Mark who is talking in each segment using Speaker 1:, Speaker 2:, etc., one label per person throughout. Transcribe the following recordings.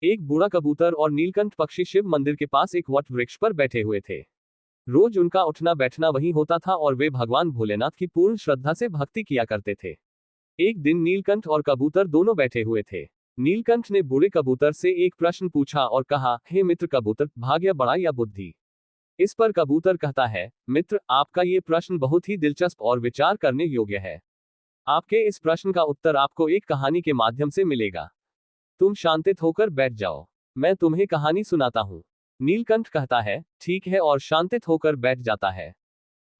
Speaker 1: एक बूढ़ा कबूतर और नीलकंठ पक्षी शिव मंदिर के पास एक वट वृक्ष पर बैठे हुए थे। रोज उनका उठना बैठना वहीं होता था और वे भगवान भोलेनाथ की पूर्ण श्रद्धा से भक्ति किया करते थे। एक दिन नीलकंठ और कबूतर दोनों बैठे हुए थे। नीलकंठ ने बूढ़े कबूतर से एक प्रश्न पूछा और कहा, हे मित्र कबूतर, भाग्य बड़ा या बुद्धि? इस पर कबूतर कहता है, मित्र, आपका ये प्रश्न बहुत ही दिलचस्प और विचार करने योग्य है। आपके इस प्रश्न का उत्तर आपको एक कहानी के माध्यम से मिलेगा। तुम शांतित होकर बैठ जाओ, मैं तुम्हें कहानी सुनाता हूँ। नीलकंठ कहता है, ठीक है, और शांतित होकर बैठ जाता है।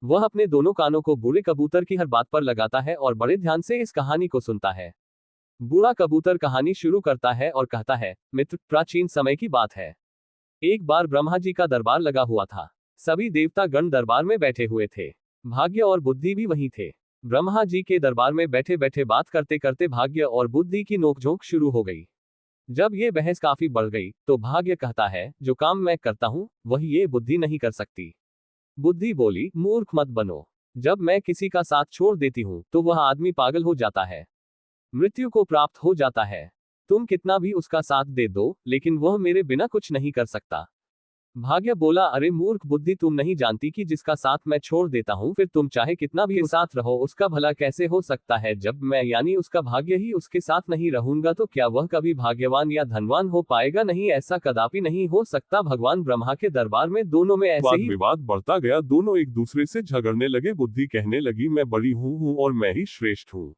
Speaker 1: वह अपने दोनों कानों को बूढ़े कबूतर की हर बात पर लगाता है और बड़े ध्यान से इस कहानी को सुनता है। बूढ़ा कबूतर कहानी शुरू करता है और कहता है, मित्र, प्राचीन समय की बात है। एक बार ब्रह्मा जी का दरबार लगा हुआ था। सभी देवता गण दरबार में बैठे हुए थे। भाग्य और बुद्धि भी वहीं थे। ब्रह्मा जी के दरबार में बैठे बैठे बात करते करते भाग्य और बुद्धि की नोकझोंक शुरू हो गई। जब ये बहस काफी बढ़ गई तो भाग्य कहता है, जो काम मैं करता हूं वही ये बुद्धि नहीं कर सकती। बुद्धि बोली, मूर्ख मत बनो। जब मैं किसी का साथ छोड़ देती हूं तो वह आदमी पागल हो जाता है, मृत्यु को प्राप्त हो जाता है। तुम कितना भी उसका साथ दे दो, लेकिन वह मेरे बिना कुछ नहीं कर सकता। भाग्य बोला, अरे मूर्ख बुद्धि, तुम नहीं जानती कि जिसका साथ मैं छोड़ देता हूं फिर तुम चाहे कितना भी साथ रहो उसका भला कैसे हो सकता है। जब मैं यानी उसका भाग्य ही उसके साथ नहीं रहूंगा तो क्या वह कभी भाग्यवान या धनवान हो पाएगा? नहीं, ऐसा कदापि नहीं हो सकता। भगवान ब्रह्मा के दरबार में दोनों में ऐसे
Speaker 2: वाद
Speaker 1: ही
Speaker 2: विवाद बढ़ता गया। दोनों एक दूसरे से झगड़ने लगे। बुद्धि कहने लगी, मैं बड़ी हूँ और मैं ही श्रेष्ठ हूँ।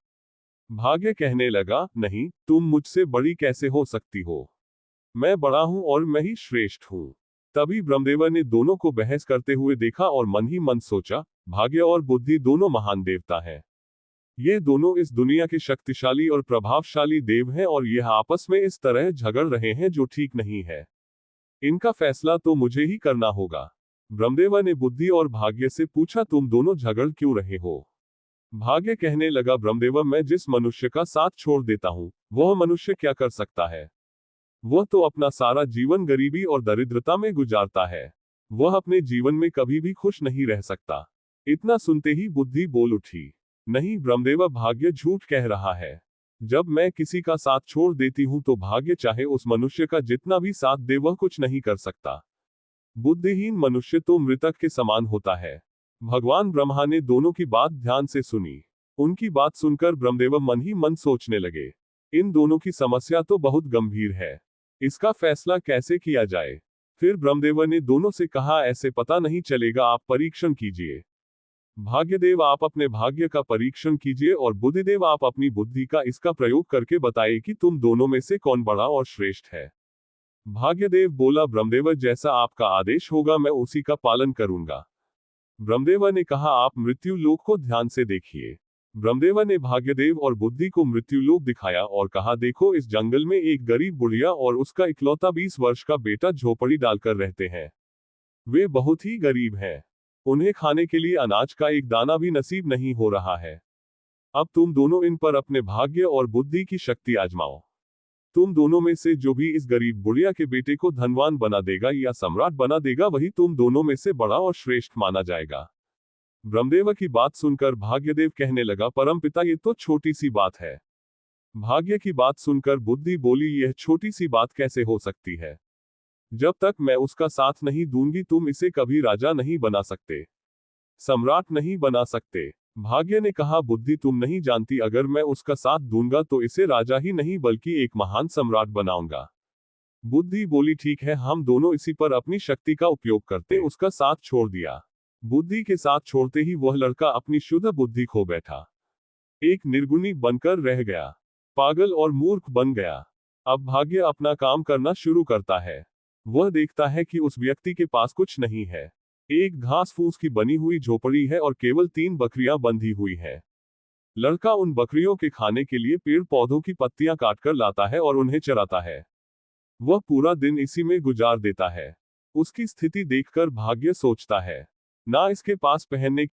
Speaker 2: भाग्य कहने लगा, नहीं, तुम मुझसे बड़ी कैसे हो सकती हो? मैं बड़ा हूँ और मैं ही श्रेष्ठ हूँ। तभी ब्रह्मदेव ने दोनों को बहस करते हुए देखा और मन ही मन सोचा, भाग्य और बुद्धि दोनों महान देवता हैं। ये दोनों इस दुनिया के शक्तिशाली और प्रभावशाली देव हैं और यह आपस में इस तरह झगड़ रहे हैं जो ठीक नहीं है। इनका फैसला तो मुझे ही करना होगा। ब्रह्मदेव ने बुद्धि और भाग्य से पूछा, तुम दोनों झगड़ क्यों रहे हो? भाग्य कहने लगा, ब्रह्मदेव, मैं जिस मनुष्य का साथ छोड़ देता हूँ वह मनुष्य क्या कर सकता है? वह तो अपना सारा जीवन गरीबी और दरिद्रता में गुजारता है। वह अपने जीवन में कभी भी खुश नहीं रह सकता। इतना सुनते ही बुद्धि बोल उठी, नहीं ब्रह्मदेव, भाग्य झूठ कह रहा है। जब मैं किसी का साथ छोड़ देती हूँ तो भाग्य चाहे उस मनुष्य का जितना भी साथ दे वह कुछ नहीं कर सकता। बुद्धिहीन मनुष्य तो मृतक के समान होता है। भगवान ब्रह्मा ने दोनों की बात ध्यान से सुनी। उनकी बात सुनकर ब्रह्मदेव मन ही मन सोचने लगे, इन दोनों की समस्या तो बहुत गंभीर है। इसका फैसला कैसे किया जाए? फिर ब्रह्मदेव ने दोनों से कहा, ऐसे पता नहीं चलेगा, आप परीक्षण कीजिए। भाग्यदेव, आप अपने भाग्य का परीक्षण कीजिए और बुद्धिदेव, आप अपनी बुद्धि का इसका प्रयोग करके बताइए कि तुम दोनों में से कौन बड़ा और श्रेष्ठ है। भाग्यदेव बोला, ब्रह्मदेव, जैसा आपका आदेश होगा मैं उसी का पालन करूंगा। ब्रह्मदेव ने कहा, आप मृत्यु लोक को ध्यान से देखिए। ब्रह्मदेव ने भाग्यदेव और बुद्धि को मृत्यु लोक दिखाया और कहा, देखो, इस जंगल में एक गरीब बुढ़िया और उसका इकलौता 20 वर्ष का बेटा झोपड़ी डालकर रहते हैं। वे बहुत ही गरीब हैं। उन्हें खाने के लिए अनाज का एक दाना भी नसीब नहीं हो रहा है। अब तुम दोनों इन पर अपने भाग्य और बुद्धि की शक्ति आजमाओ। तुम दोनों में से जो भी इस गरीब बुढ़िया के बेटे को धनवान बना देगा या सम्राट बना देगा वही तुम दोनों में से बड़ा और श्रेष्ठ माना जाएगा। ब्रह्मदेव की बात सुनकर भाग्यदेव कहने लगा, परमपिता, ये तो छोटी सी बात है। भाग्य की बात सुनकर बुद्धि बोली, यह छोटी सी बात कैसे हो सकती है? जब तक मैं उसका साथ नहीं दूंगी तुम इसे कभी राजा नहीं बना सकते, सम्राट नहीं बना सकते। भाग्य ने कहा, बुद्धि, तुम नहीं जानती, अगर मैं उसका साथ दूंगा तो इसे राजा ही नहीं बल्कि एक महान सम्राट बनाऊंगा। बुद्धि बोली, ठीक है, हम दोनों इसी पर अपनी शक्ति का उपयोग करते। उसका साथ छोड़ दिया। बुद्धि के साथ छोड़ते ही वह लड़का अपनी शुद्ध बुद्धि खो बैठा। एक निर्गुणी बनकर रह गया, पागल और मूर्ख बन गया। अब भाग्य अपना काम करना शुरू करता है। वह देखता है कि उस व्यक्ति के पास कुछ नहीं है। एक घास फूस की बनी हुई झोपड़ी है और केवल 3 बकरियां बंधी हुई है। लड़का उन बकरियों के खाने के लिए पेड़ पौधों की पत्तियां काटकर लाता है और उन्हें चराता है। वह पूरा दिन इसी में गुजार देता है। उसकी स्थिति देखकर भाग्य सोचता है, ना इसके पास पहनने